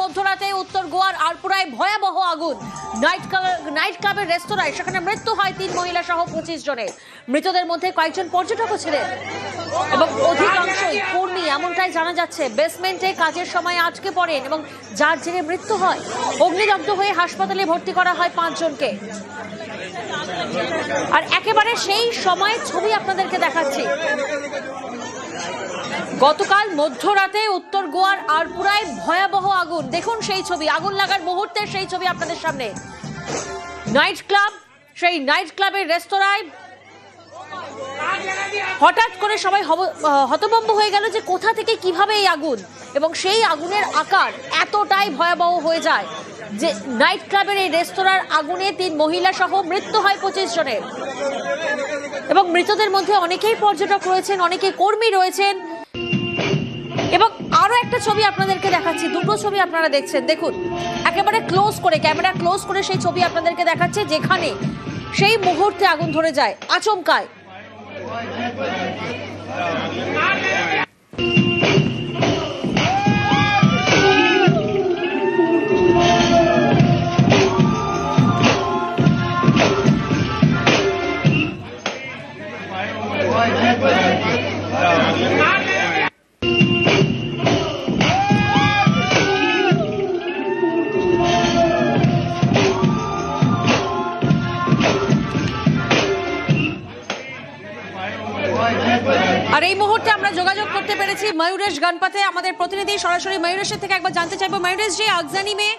মধ্যরাতে উত্তর গোয়ার আলপুরায় ভয়াবহ আগুন। নাইট ক্লাবের রেস্তোরাঁয় সেখানে মৃত্যু হয় 3 মহিলা সহ 25 জনের। মৃতদের মধ্যে কয়েকজন পর্যটকও ছিলেন এবং অধিকাংশই কর্মী, এমনটাই জানা যাচ্ছে। বেসমেন্টে কাজের সময় আটকে পড়েন এবং যার জেরে মৃত্যু হয়। অগ্নিদগ্ধ হয়ে হাসপাতালে ভর্তি করা হয় 5 জনকে। আর একেবারে সেই সময়ের ছবি আপনাদেরকে দেখাচ্ছি। গতকাল মধ্যরাতে উত্তর গোয়ার আলপুরায় ভয়াবহ আগুন। দেখুন সেই ছবি, আগুন লাগার মুহূর্তের সেই ছবি আপনাদের সামনে। সেই নাইট ক্লাবের রেস্তোরাঁয় হঠাৎ করে সবাই হতভম্ব হয়ে গেল যে কোথা থেকে কিভাবে এই আগুন, এবং সেই আগুনের আকার এতটাই ভয়াবহ হয়ে যায় যে নাইট ক্লাবের এই রেস্তোরাঁর আগুনে 3 মহিলা সহ মৃত্যু হয় 25 জনের। এবং মৃতদের মধ্যে অনেকেই পর্যটক রয়েছেন, অনেকে কর্মী রয়েছেন। এবং আরো একটা ছবি আপনাদেরকে দেখাচ্ছি, দুটো ছবি আপনারা দেখছেন। দেখুন একেবারে ক্লোজ করে, ক্যামেরা ক্লোজ করে সেই ছবি আপনাদেরকে দেখাচ্ছে, যেখানে সেই মুহূর্তে আগুন ধরে যায় আচমকায়। আর এই মুহূর্তে আমরা যোগাযোগ করতে পেরেছি मयूरेश गणपते, আমাদের প্রতিনিধি। সরাসরি ময়ূরেশের থেকে একবার জানতে চাইবো, मयूरेश जी, आगजनी में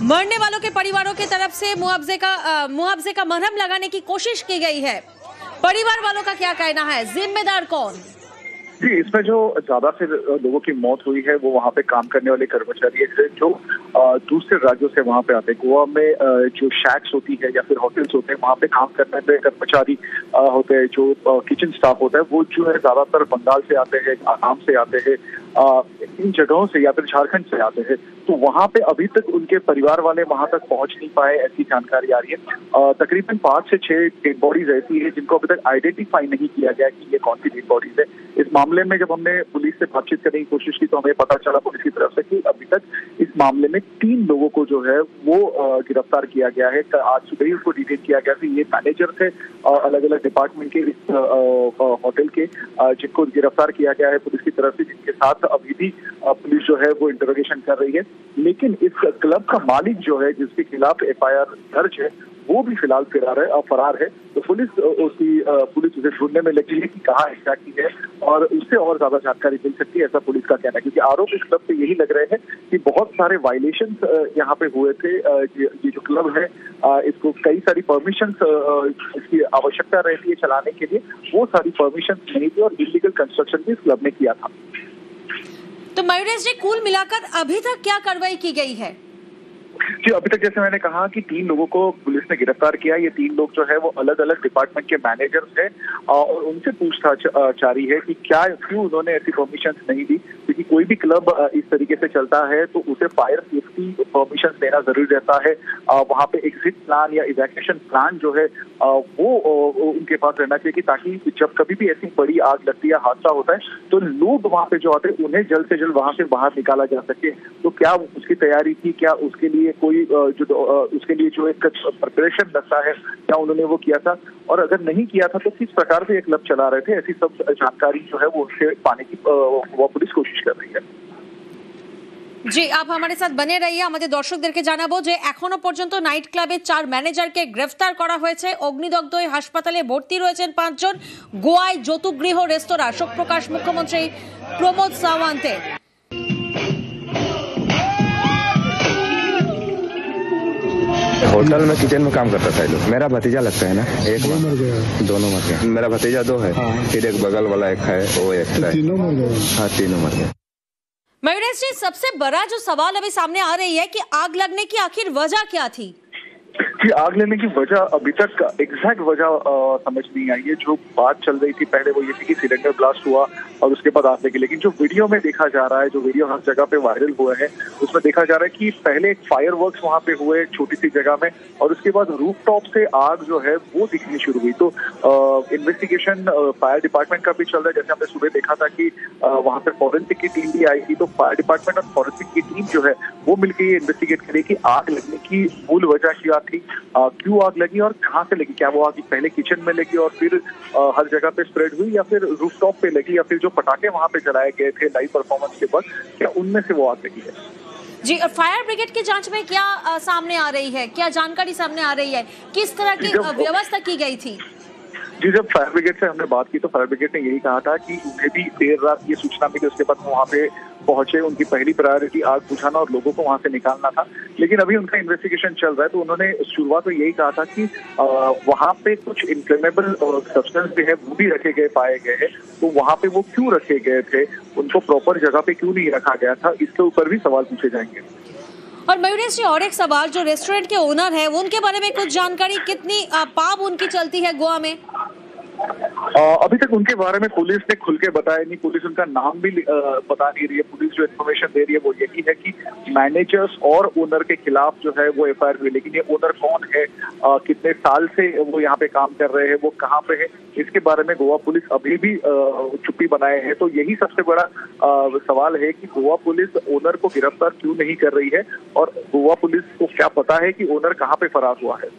मरने वालों के परिवारों की तरफ से मुआवजे का मरहम लगाने की कोशिश की गई है, परिवार वालों का क्या कहना है, जिम्मेदार कौन? जी, इसमें जो ज्यादा से लोगों की मौत हुई है वो वहाँ पे काम करने वाले कर्मचारी है जो दूसरे राज्यों से वहाँ पे आते हैं। गोवा में जो शैक्स होती है या फिर होटल्स होते हैं, वहाँ पे काम करने वाले कर्मचारी होते हैं, जो किचन स्टाफ होता है, वो जो है ज्यादातर बंगाल से आते हैं, आसाम से आते हैं, इन जगहों से या फिर झारखंड से आते हैं। तो वहाँ पे अभी तक उनके परिवार वाले वहाँ तक पहुँच नहीं पाए, ऐसी जानकारी आ रही है। तकरीबन 5 से 6 डेड बॉडीज ऐसी है जिनको अभी तक आइडेंटिफाई नहीं किया गया कि ये कौन सी डेड बॉडीज है। इस मामले में जब हमने पुलिस से बातचीत करने की कोशिश की तो हमें पता चला पुलिस की तरफ से कि अभी तक इस मामले में 3 लोगों को जो है वो गिरफ्तार किया गया है। आज सुबह ही उसको डिटेन किया गया था। ये मैनेजर थे अलग अलग डिपार्टमेंट के इस होटल के, जिनको गिरफ्तार किया गया है पुलिस की तरफ से, जिनके साथ अभी भी पुलिस जो है वो इंटरोगेशन कर रही है। लेकिन इस क्लब का मालिक जो है, जिसके खिलाफ FIR दर्ज है, वो भी फिलहाल फरार है। तो पुलिस उसे ढूंढने में लगी है कि कहाँ एग्जैक्टली है और उससे और ज्यादा जानकारी मिल सकती है, ऐसा पुलिस का कहना है। क्योंकि आरोप इस क्लब से यही लग रहे हैं कि बहुत सारे वायलेशंस यहाँ पे हुए थे। ये जो क्लब है इसको कई सारी परमिशंस इसकी आवश्यकता रहती है चलाने के लिए, वो सारी परमिशंस नहीं थी और इलीगल कंस्ट्रक्शन भी इस क्लब ने किया था। तो मयूरेश जी, कुल मिलाकर अभी तक क्या कार्रवाई की गई है? जी, अभी तक जैसे मैंने कहा कि 3 लोगों को पुलिस ने गिरफ्तार किया। ये 3 लोग जो है वो अलग अलग डिपार्टमेंट के मैनेजर्स हैं और उनसे पूछताछ जारी है कि क्यों उन्होंने ऐसी परमिशंस नहीं दी। क्योंकि कोई भी क्लब इस तरीके से चलता है तो उसे फायर सेफ्टी परमिशंस देना जरूरी रहता है। वहाँ पे एग्जिट प्लान या इवैक्यूएशन प्लान जो है वो उनके पास रहना चाहिए, कि ताकि जब कभी भी ऐसी बड़ी आग लगती है या हादसा होता है तो लोग वहाँ पे जो आते हैं उन्हें जल्द से जल्द वहाँ से बाहर निकाला जा सके। तो क्या उसकी तैयारी थी, क्या उसके लिए कोई उसके लिए जो एक प्रिपरेशन लगता है, क्या उन्होंने वो किया था, और अगर नहीं किया था तो किस प्रकार से एक क्लब चला रहे थे, ऐसी सब जानकारी जो है वो उससे पाने की वो पुलिस कोशिश कर रही है। জি, आप हमारे साथ बने रहिए। আমাদের দর্শকদেরকে জানাবো যে এখনো পর্যন্ত নাইট ক্লাবের 4 ম্যানেজারকে গ্রেফতার করা হয়েছে। অগ্নিদগ্ধ হয়ে হাসপাতালে ভর্তি রয়েছেন 5 জন। গোয়ায় যৌতুকগৃহ রেস্তোরাঁ, শোক প্রকাশ মুখ্যমন্ত্রী প্রমোদ সাওয়ান্তের। होटल में किचन में काम करता था लोग। मेरा भतीजा लगता है ना, एक मर गया, दोनों मर गए। मेरा भतीजा 2 है, फिर एक बगल वाला एक है, वो एक है। तीनों मर गए? हाँ, तीनों मर गए। मयूरेश जी, सबसे बड़ा जो सवाल अभी सामने आ रही है कि आग लगने की आखिर वजह क्या थी? कि आग लगने की वजह अभी तक एग्जैक्ट वजह समझ नहीं आई है। जो बात चल रही थी पहले वो ये थी कि सिलेंडर ब्लास्ट हुआ और उसके बाद आग लगी, लेकिन जो वीडियो में देखा जा रहा है, जो वीडियो हर जगह पे वायरल हुए हैं, उसमें देखा जा रहा है कि पहले एक फायरवर्क्स वहां पे हुए छोटी सी जगह में और उसके बाद रूफटॉप से आग जो है वो दिखनी शुरू हुई। तो इन्वेस्टिगेशन फायर डिपार्टमेंट का भी चल रहा है। जैसे हमने सुबह देखा था कि वहां पे फॉरेंसिक की टीम भी आई थी, तो फायर डिपार्टमेंट और फॉरेंसिक की टीम जो है वो मिलकर ये इन्वेस्टिगेट करे कि आग लगने की मूल वजह क्या थी, क्यों आग लगी और कहाँ से लगी। क्या वो आग पहले किचन में लगी और फिर हर जगह पे स्प्रेड हुई, या फिर रूफटॉप पे लगी, या फिर जो पटाखे वहां पे जलाए गए थे लाइव परफॉर्मेंस के बाद, क्या उनमें से वो आग लगी है। जी, फायर ब्रिगेड की जांच में क्या सामने आ रही है, क्या जानकारी सामने आ रही है, किस तरह की व्यवस्था की गई थी? जी, जब फायर ब्रिगेड से हमने बात की तो फायर ब्रिगेड ने यही कहा था कि उन्हें भी देर रात ये सूचना मिली, उसके बाद वहां पे पहुंचे। उनकी पहली प्रायोरिटी आग बुझाना और लोगों को वहां से निकालना था, लेकिन अभी उनका इन्वेस्टिगेशन चल रहा है। तो उन्होंने शुरुआत में यही कहा था कि वहां पे कुछ इन्फ्लेमेबल सब्सटेंस भी है वो भी रखे गए पाए गए हैं, तो वहां पे वो क्यों रखे गए थे, उनको प्रॉपर जगह पे क्यों नहीं रखा गया था, इसके ऊपर भी सवाल पूछे जाएंगे। और मयूरेश जी, और एक सवाल, जो रेस्टोरेंट के ओनर है उनके बारे में कुछ जानकारी, कितनी पाब उनकी चलती है गोवा में? अभी तक उनके बारे में पुलिस ने खुल के बताया नहीं, पुलिस उनका नाम भी बता नहीं रही है। पुलिस जो इन्फॉर्मेशन दे रही है वो यही है कि मैनेजर्स और ओनर के खिलाफ जो है वो एफआईआर हुई, लेकिन ये ओनर कौन है, कितने साल से वो यहाँ पे काम कर रहे हैं, वो कहाँ पे है, इसके बारे में गोवा पुलिस अभी भी चुप्पी बनाए है। तो यही सबसे बड़ा सवाल है कि गोवा पुलिस ओनर को गिरफ्तार क्यों नहीं कर रही है और गोवा पुलिस को क्या पता है कि ओनर कहाँ पे फरार हुआ है।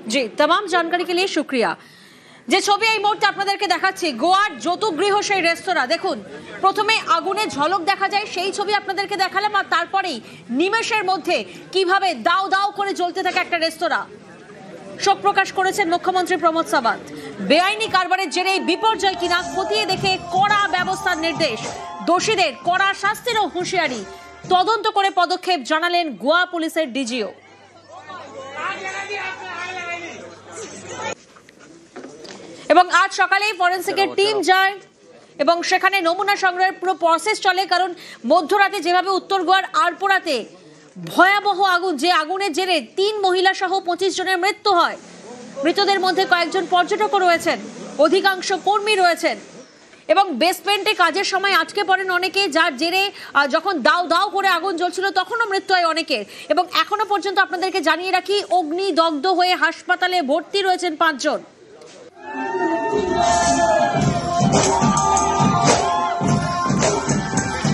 जी, तमाम जानकारी के लिए शुक्रिया। যে ছবি এই মুহূর্তে আপনাদেরকে দেখাচ্ছি, গোয়ার যৌতুগৃহ সেই রেস্তোরাঁ, দেখুন প্রথমে আগুনের ঝলক দেখা যায়, সেই ছবি আপনাদেরকে দেখালাম, আর তারপরেই নিমেষের মধ্যে কিভাবে দাও দাও করে জ্বলতে থাকে একটা রেস্তোরাঁ। শোক প্রকাশ করেছেন মুখ্যমন্ত্রী প্রমোদ সাওয়ান্ত। বেআইনি কারবারের জেরে বিপর্যয় কিনা খতিয়ে দেখে কড়া ব্যবস্থার নির্দেশ, দোষীদের কড়া শাস্তিরও হুঁশিয়ারি, তদন্ত করে পদক্ষেপ জানালেন গোয়া পুলিশের ডিজিও। এবং আজ সকালেই ফরেন্সিকের টিম যায় এবং সেখানে নমুনা সংগ্রহের পুরো প্রসেস চলে, কারণ মধ্যরাতে যেভাবে উত্তর গোয়ার আরপোরাতে ভয়াবহ আগুন, যে আগুনের জেরে 3 মহিলা সহ 25 জনের মৃত্যু হয়। মৃতদের মধ্যে কয়েকজন পর্যটকও রয়েছেন, অধিকাংশ কর্মী রয়েছেন এবং বেসমেন্টে কাজের সময় আটকে পড়েন অনেকে, যার জেরে যখন দাও দাও করে আগুন জ্বলছিল তখনও মৃত্যু হয় অনেকের। এবং এখনো পর্যন্ত আপনাদেরকে জানিয়ে রাখি, অগ্নিদগ্ধ হয়ে হাসপাতালে ভর্তি রয়েছেন 5 জন।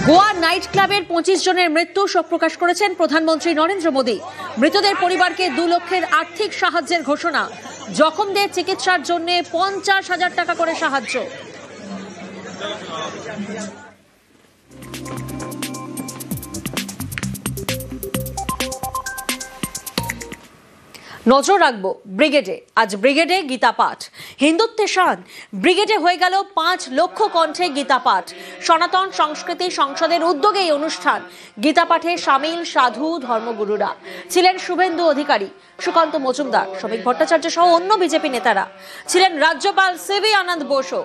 গোয়া নাইট ক্লাবের 25 জনের মৃত্যু, শোক প্রকাশ করেছেন প্রধানমন্ত্রী নরেন্দ্র মোদী। মৃতদের পরিবারকে 2 লক্ষের আর্থিক সাহায্যের ঘোষণা, জখমদের চিকিৎসার জন্য 50,000 টাকা করে সাহায্য। নজর রাখবো ব্রিগেডে, আজ ব্রিগেডে গীতা পাঠ, হিন্দুত্বে শান। ব্রিগেডে হয়ে গেল 5 লক্ষ কণ্ঠে গীতা পাঠ। সনাতন সংস্কৃতি সংসদের উদ্যোগে এই অনুষ্ঠান। গীতা পাঠে সামিল সাধু ধর্মগুরুরা ছিলেন শুভেন্দু অধিকারী, সুকান্ত মজুমদার, শ্রমিক ভট্টাচার্য সহ অন্য বিজেপি নেতারা ছিলেন। রাজ্যপাল সিভি আনন্দ বোসও।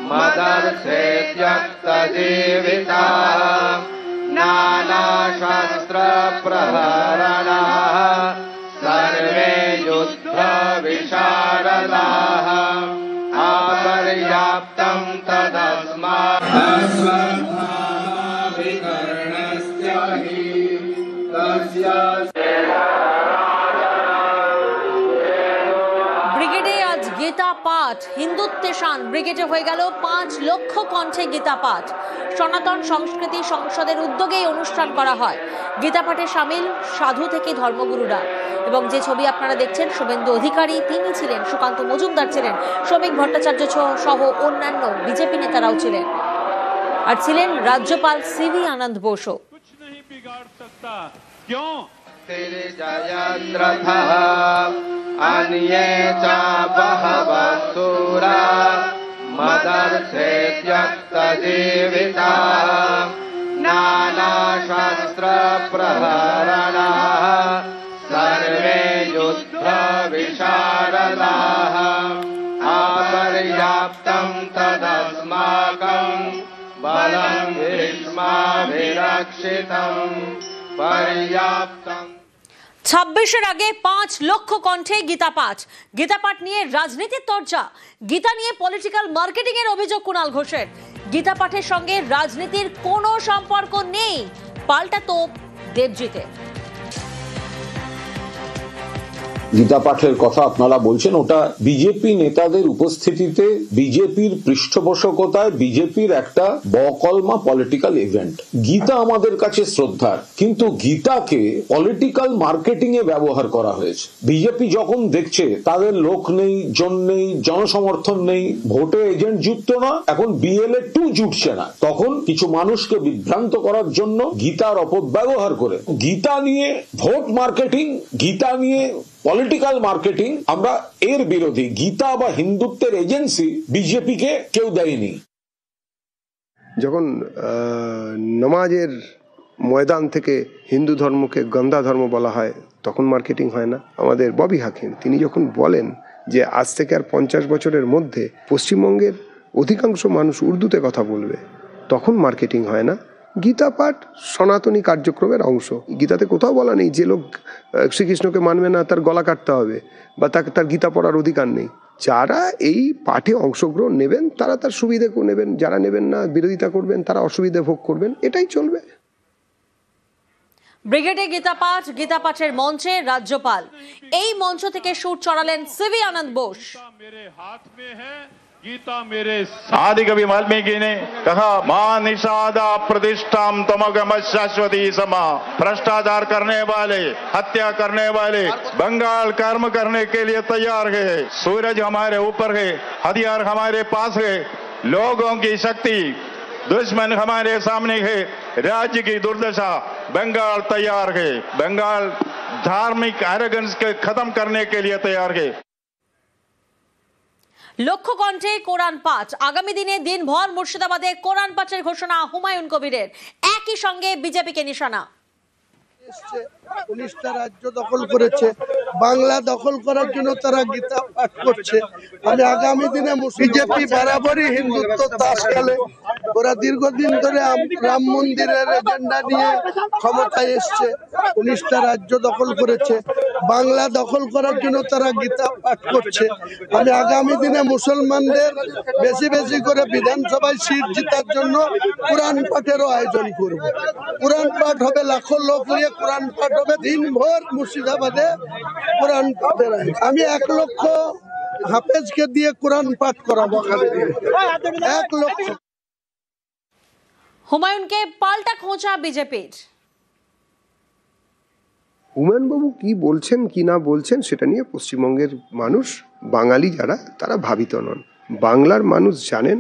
मदर्थे त्यक्तजीविता नानाशास्त्रप्रहरणाः सर्वे युद्धविशारदाः अपर्याप्तं तदस्माभिकर्णस्य हि तस्य। ব্রিগেডে আজ গীতা পাঠ, হিন্দুত্বে শান। ব্রিগেডে হয়ে গেল 5 লক্ষ কণ্ঠে গীতা পাঠ। সনাতন সংস্কৃতি সংসদের উদ্যোগে অনুষ্ঠান করা হয়। গীতা পাঠে সামিল সাধু থেকে ধর্মগুরুরা। এবং যে ছবি আপনারা দেখছেন, শুভেন্দু অধিকারী তিনি ছিলেন, সুকান্ত মজুমদার ছিলেন, শ্রমিক ভট্টাচার্য সহ অন্যান্য বিজেপি নেতারাও ছিলেন, আর ছিলেন রাজ্যপাল সিভি আনন্দ বোসও। अन्ये च बहवः सूरा मदर्थे त्यक्तजीविताः नानाशास्त्रप्रहरणाः सर्वे युद्धविशारदाः अपर्याप्तं तदस्माकं रक्षितं पर्याप्तं। 26-এর আগে 5 লক্ষ কণ্ঠে গীতা পাঠ নিয়ে রাজনীতির চর্চা, গীতা নিয়ে পলিটিক্যাল মার্কেটিং এর অভিযোগ কুণাল ঘোষের। গীতা পাঠের সঙ্গে রাজনীতির কোনো সম্পর্ক নেই, পাল্টা তোপ দেবজিতের। গীতা পাঠের কথা আপনারা বলছেন, ওটা বিজেপি নেতাদের উপস্থিতিতে বিজেপির পৃষ্ঠপোষকতায় বিজেপির একটা বকলমা পলিটিক্যাল ইভেন্ট। গীতা আমাদের কাছে শ্রদ্ধার, কিন্তু গীতাকে পলিটিক্যাল মার্কেটিং এ ব্যবহার করা হয়েছে। বিজেপি যখন দেখছে তাদের লোক নেই, জন নেই, জনসমর্থন নেই, ভোটে এজেন্ট যুক্ত না, এখন বিএলএ 2 জুটছে না, তখন কিছু মানুষকে বিভ্রান্ত করার জন্য গীতার অপব্যবহার করে গীতা নিয়ে ভোট মার্কেটিং, গীতা নিয়ে পলিটিক্যাল মার্কেটিং, আমরা এর বিরোধী। গীতা বা হিন্দুত্বের এজেন্সি বিজেপিকে কেউ দেয়নি। যখন নমাজের ময়দান থেকে হিন্দু ধর্মকে গন্দা ধর্ম বলা হয় তখন মার্কেটিং হয় না। আমাদের ববি হাকিম তিনি যখন বলেন যে আজ থেকে আর 50 বছরের মধ্যে পশ্চিমবঙ্গের অধিকাংশ মানুষ উর্দুতে কথা বলবে, তখন মার্কেটিং হয় না। গীতা পাঠ সনাতনী কার্যক্রমের অংশ। গীতাতে কোথাও বলা নেই যে লোক শ্রীকৃষ্ণকে মানবে না তার গলা কাটতে হবে বা তার গীতা পড়ার অধিকার নেই। যারা এই পাঠে অংশগ্রহণ নেবেন তারা তার সুবিধে নেবেন, যারা নেবেন না বিরোধিতা করবেন তারা অসুবিধে ভোগ করবেন, এটাই চলবে। ব্রিগেডে গীতা পাঠের মঞ্চে রাজ্যপাল, এই মঞ্চ থেকে সুর চড়ালেন সিভি আনন্দ বোস। गीता मेरे आदि कवि वाल्मीकि ने कहा, मां निषादा प्रतिष्ठाम तमगम शाश्वती समा। भ्रष्टाचार करने वाले, हत्या करने वाले बंगाल कर्म करने के लिए तैयार है। सूरज हमारे ऊपर है, हथियार हमारे पास है, लोगों की शक्ति दुश्मन हमारे सामने है, राज्य की दुर्दशा, बंगाल तैयार है। बंगाल धार्मिक एरोगेंस के खत्म करने के लिए तैयार है। লক্ষ্য কণ্ঠে কোরআন পাঠ, আগামী দিনে দিনভর মুর্শিদাবাদে কোরআন পাঠের ঘোষণা হুমায়ুন কবিরের। একই সঙ্গে বিজেপিকে নিশানা। 19টা রাজ্য দখল করেছে, বাংলা দখল করার জন্য তারা গীতা পাঠ করছে। আমি আগামী দিনে বিজেপি বরাবরই হিন্দুত্ব তাস খেলে। ওরা দীর্ঘদিন ধরে রাম মন্দিরের এজেন্ডা নিয়ে ক্ষমতায় এসছে, 19টা রাজ্য দখল করেছে, বাংলা দখল করার জন্য তারা গীতা পাঠ করছে। আমি আগামী দিনে মুসলমানদের বেশি বেশি করে বিধানসভায় সিট জেতার জন্য কোরআন পাঠেরও আয়োজন করব। কোরআন পাঠ হবে, লাখো লোক নিয়ে কোরআন পাঠ হবে দিনভর মুর্শিদাবাদে কোরআন পাঠের। আমি 1 লক্ষ হাফেজকে দিয়ে কোরআন পাঠ করাবো, 1 লক্ষ। হুমায়ুনকে পাল্টা খোঁচা বিজেপির। হুমায়ুন বাবু কি বলছেন কি না বলছেন সেটা নিয়ে পশ্চিমবঙ্গের মানুষ, বাঙালি যারা, তারা ভাবিত নন। বাংলার মানুষ জানেন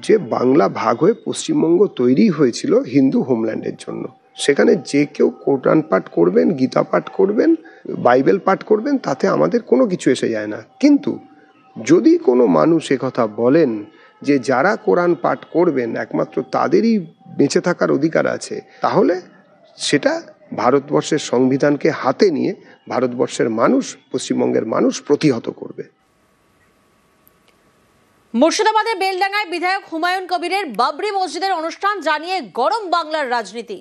যে বাংলা ভাগ হয়ে পশ্চিমবঙ্গ তৈরি হয়েছিল হিন্দু হোমল্যান্ডের জন্য। সেখানে যে কেউ কোরআন পাঠ করবেন, গীতা পাঠ করবেন, বাইবেল পাঠ করবেন, তাতে আমাদের কোনো কিছু এসে যায় না। কিন্তু যদি কোনো মানুষ কথা বলেন যে যারা কোরআন পাঠ করবেন একমাত্র তাদেরই বেঁচে থাকার অধিকার আছে, তাহলে সেটা ভারতবর্ষের সংবিধানকে হাতে নিয়ে ভারতবর্ষের মানুষ, পশ্চিমবঙ্গের মানুষ প্রতিহত করবে। মুর্শিদাবাদের বেলডাঙ্গায় বিধায়ক হুমায়ুন কবিরের বাবরি মসজিদের অনুষ্ঠান জানিয়ে গরম বাংলার রাজনীতি।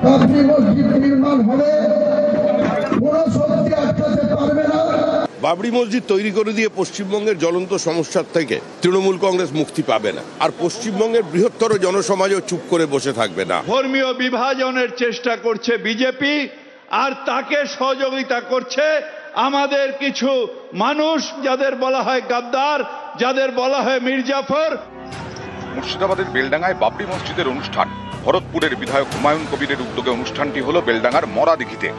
বাবরি মসজিদ নির্মাণ হবে, কোনো শক্তি আটকাতে পারবে না। বাবরি মসজিদ তৈরি করে দিয়ে পশ্চিমবঙ্গের জ্বলন্ত সমস্যার থেকে তৃণমূল কংগ্রেস মুক্তি পাবে না, আর পশ্চিমবঙ্গের বৃহত্তর জনসমাজও চুপ করে বসে থাকবে না। ধর্মীয় বিভাজনের চেষ্টা করছে বিজেপি, আর তাকে সহযোগিতা করছে আমাদের কিছু মানুষ, যাদের বলা হয় গাদ্দার, যাদের বলা হয় মির্জাফর। মুর্শিদাবাদের বেলডাঙ্গায় বাবরি মসজিদের অনুষ্ঠান। ভরতপুরের বিধায়ক হুমায়ুন কবিরের উদ্যোগে অনুষ্ঠানটি হলো বেলডাঙ্গার মরাদিঘিতে।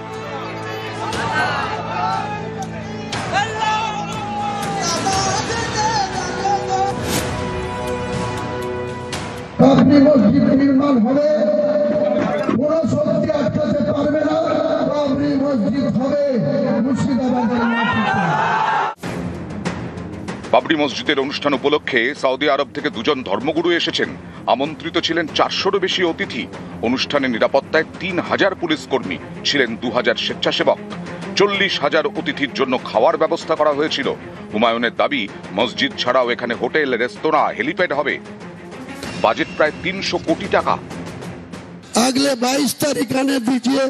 বাবরি মসজিদ নির্মাণ হবে, কোনো শক্তি আটকাতে পারবে না। বাবরি মসজিদ হবে মুর্শিদাবাদের মাটিতে। বাবরি মসজিদের অনুষ্ঠান উপলক্ষে সৌদি আরব থেকে 2জন ধর্মগুরু এসেছেন। আমন্ত্রিত ছিলেন 400-রও বেশি অতিথি। অনুষ্ঠানে নিরাপত্তায় 3000 পুলিশ কর্মী, ছিলেন 2000 স্বেচ্ছাসেবক। 40,000 অতিথির জন্য খাওয়ার ব্যবস্থা করা হয়েছিল। হুমায়ুনের দাবি, মসজিদ ছাড়াও এখানে হোটেল, রেস্তোরাঁ, হেলিপ্যাড হবে। বাজেট প্রায় 300 কোটি টাকা। अगले 22 तारीख आने दीजिए,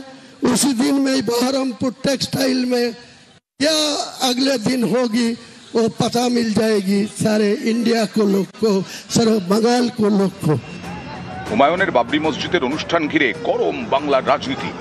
उसी दिन में बहरमपुर टेक्सटाइल में क्या अगले दिन होगी वो पता मिल जाएगी सारे इंडिया को, लोग को, सारे बंगाल को, लोग को। হুমায়ুনের বাবরি মসজিদের অনুষ্ঠান ঘিরে গরম বাংলার রাজনীতি।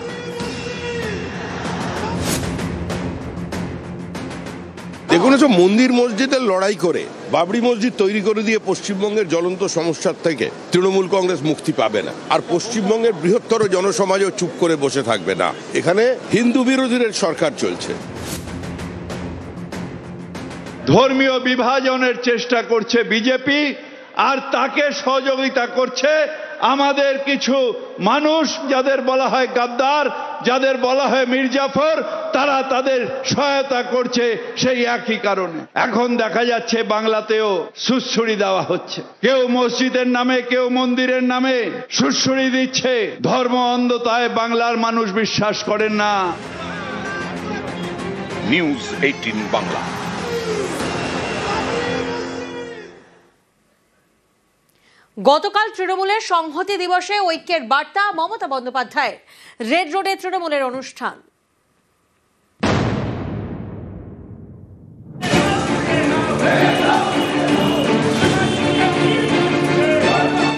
দেখুন, সব মন্দির মসজিদের লড়াই করে বাবরি মসজিদ তৈরি করে দিয়ে পশ্চিমবঙ্গের জ্বলন্ত সমস্যার থেকে তৃণমূল কংগ্রেস মুক্তি পাবে না। আর পশ্চিমবঙ্গের বৃহত্তর জনসমাজও চুপ করে বসে থাকবে না। এখানে হিন্দু বিরোধীদের সরকার চলছে। ধর্মীয় বিভাজনের চেষ্টা করছে বিজেপি, আর তাকে সহযোগিতা করছে আমাদের কিছু মানুষ, যাদের বলা হয় গাদ্দার, যাদের বলা হয় মির্জাফর, তারা তাদের সহায়তা করছে সেই একই কারণে। এখন দেখা যাচ্ছে বাংলাতেও সুড়সুড়ি দেওয়া হচ্ছে, কেউ মসজিদের নামে, কেউ মন্দিরের নামে সুড়সুড়ি দিচ্ছে। ধর্ম অন্ধতায় বাংলার মানুষ বিশ্বাস করেন না। নিউজ 18 বাংলা। গতকাল তৃণমূলের সংহতি দিবসে ঐক্যের বার্তা মমতা বন্দ্যোপাধ্যায়ের। রেড রোডে তৃণমূলের অনুষ্ঠান।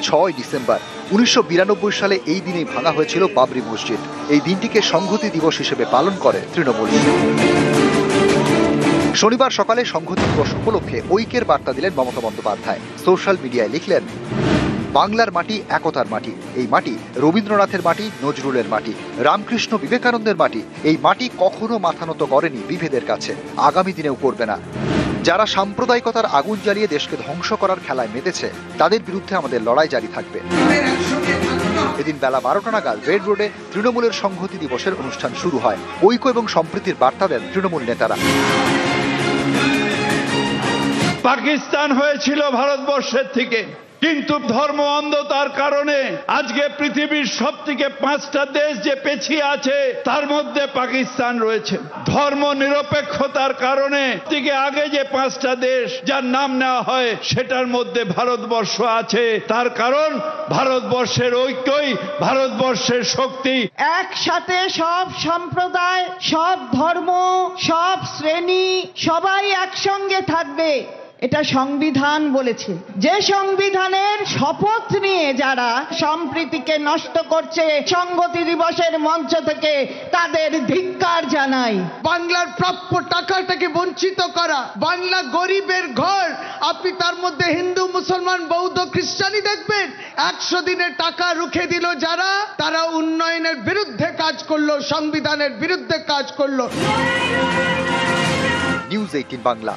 6 ডিসেম্বর 1992 সালে এই দিনেই ভাঙা হয়েছিল বাবরি মসজিদ। এই দিনটিকে সংহতি দিবস হিসেবে পালন করে তৃণমূল। শনিবার সকালে সংহতি দিবস উপলক্ষে ঐক্যের বার্তা দিলেন মমতা বন্দ্যোপাধ্যায়। সোশ্যাল মিডিয়ায় লিখলেন, বাংলার মাটি একতার মাটি, এই মাটি রবীন্দ্রনাথের মাটি, নজরুলের মাটি, রামকৃষ্ণ বিবেকানন্দের মাটি। এই মাটি কখনো মাথা নত করেনি বিভেদের কাছে, আগামী দিনেও করবে না। যারা সাম্প্রদায়িকতার আগুন জ্বালিয়ে দেশকে ধ্বংস করার খেলায় মেতেছে, তাদের বিরুদ্ধে আমাদের লড়াই জারি থাকবে। এদিন বেলা 12টা নাগাদ রেড রোডে তৃণমূলের সংহতি দিবসের অনুষ্ঠান শুরু হয়। ঐক্য এবং সম্প্রীতির বার্তা দেন তৃণমূল নেতারা। পাকিস্তান হয়েছিল ভারতবর্ষের থেকে, কিন্তু ধর্ম অন্ধতার কারণে আজকে পৃথিবীর সবথেকে 5টা দেশ যে পেছিয়ে আছে তার মধ্যে পাকিস্তান রয়েছে। ধর্ম নিরপেক্ষতার কারণে থেকে আগে যে 5টা দেশ যার নাম নেওয়া হয় সেটার মধ্যে ভারতবর্ষ আছে। তার কারণ ভারতবর্ষের ঐক্যই ভারতবর্ষের শক্তি। একসাথে সব সম্প্রদায়, সব ধর্ম, সব শ্রেণী সবাই একসঙ্গে থাকবে, এটা সংবিধান বলেছে। যে সংবিধানের শপথ নিয়ে যারা সম্প্রীতিকে নষ্ট করছে, সংহতি দিবসের মঞ্চ থেকে তাদের ধিক্কার জানাই। বাংলার প্রাপ্য টাকাটাকে বঞ্চিত করা, বাংলা গরিবের ঘর, আপনি তার মধ্যে হিন্দু, মুসলমান, বৌদ্ধ, খ্রিস্টানি দেখবেন। 100 দিনের টাকা রুখে দিল যারা, তারা উন্নয়নের বিরুদ্ধে কাজ করলো, সংবিধানের বিরুদ্ধে কাজ করলো। নিউজ 18 বাংলা।